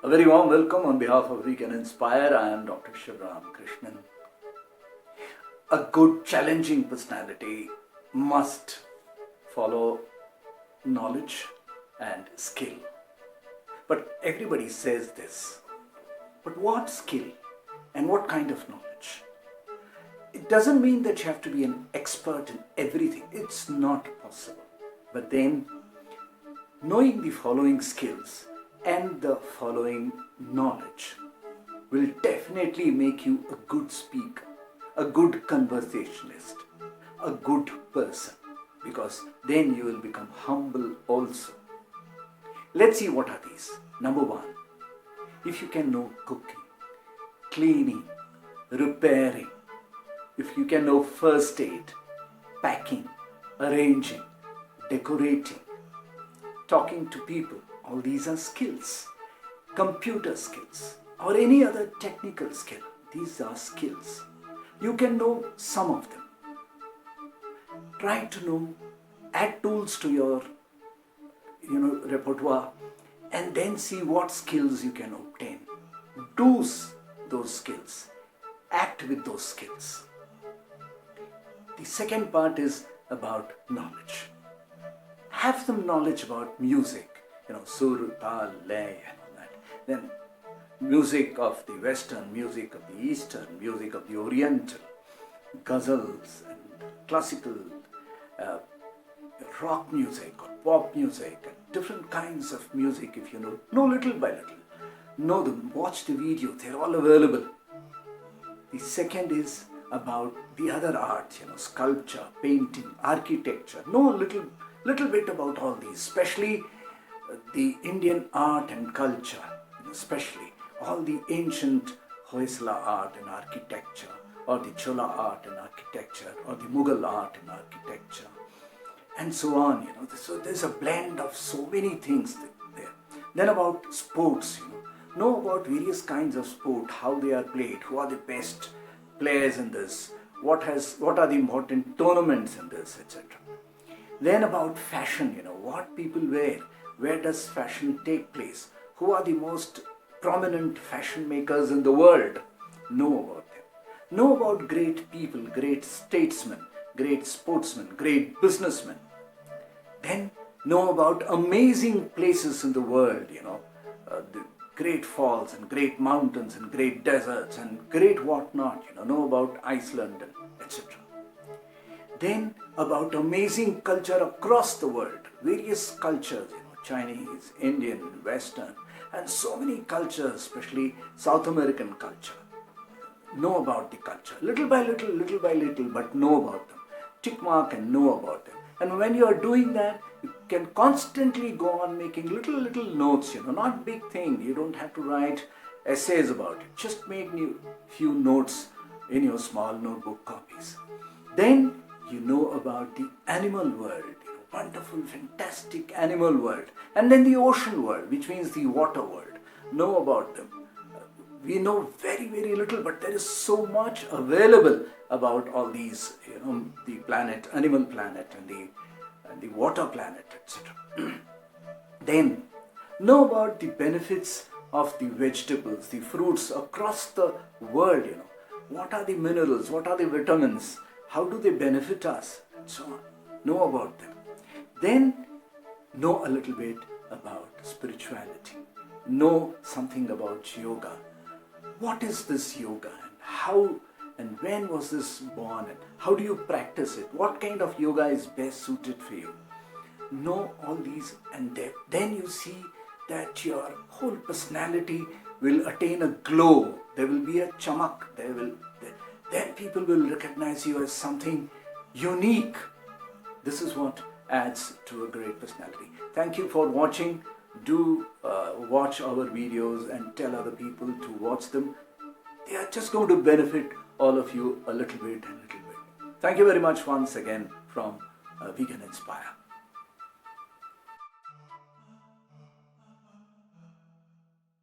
A very warm welcome on behalf of We Can Inspire. I am Dr. Shivram Krishnan. A good, challenging personality must follow knowledge and skill. But everybody says this. But what skill and what kind of knowledge? It doesn't mean that you have to be an expert in everything. It's not possible. But then, knowing the following skills and the following knowledge will definitely make you a good speaker, a good conversationalist, a good person, because then you will become humble also. Let's see what are these. Number one, if you can know cooking, cleaning, repairing, if you can know first aid, packing, arranging, decorating, talking to people, all these are skills. Computer skills or any other technical skill, these are skills. You can know some of them. Try to know, add tools to your repertoire, and then see what skills you can obtain. Do those skills. Act with those skills. The second part is about knowledge. Have some knowledge about music, sur, tal, lay, and all that. Then music of the Western, music of the Eastern, music of the Oriental, ghazals and classical rock music or pop music, and different kinds of music. If you know little by little, know them, watch the video, they're all available. The second is about the other art, sculpture, painting, architecture. Know a little bit about all these, especially the Indian art and culture, especially all the ancient Hoysala art and architecture, or the Chola art and architecture, or the Mughal art and architecture, and so on. So there's a blend of so many things there. Then about sports, know about various kinds of sport, how they are played, who are the best players in this, what are the important tournaments in this, etc. Then about fashion, what people wear, where does fashion take place, who are the most prominent fashion makers in the world. Know about them. Know about great people, great statesmen, great sportsmen, great businessmen. Then know about amazing places in the world, the great falls and great mountains and great deserts and great whatnot, know about Iceland, etc. Then about amazing culture across the world, various cultures, Chinese, Indian, Western, and so many cultures, especially South American culture. Know about the culture, little by little, but know about them. Tick mark and know about them. And when you are doing that, you can constantly go on making little notes, not big thing. You don't have to write essays about it. Just make few notes in your small notebook copies. Then you know about the animal world, wonderful, fantastic animal world. And then the ocean world, which means the water world. Know about them. We know very little, but there is so much available about all these, the planet, animal planet, and the water planet, etc. Then know about the benefits of the vegetables, the fruits across the world. What are the minerals? What are the vitamins? How do they benefit us? And so on. Know about them. Then know a little bit about spirituality. Know something about yoga. What is this yoga, and how and when was this born, and how do you practice it? What kind of yoga is best suited for you? Know all these, and then you see that your whole personality will attain a glow. There will be a chamak. Then people will recognize you as something unique. This is what adds to a great personality. Thank you for watching. Do watch our videos and tell other people to watch them. They are just going to benefit all of you a little bit. Thank you very much once again from We Can Inspire.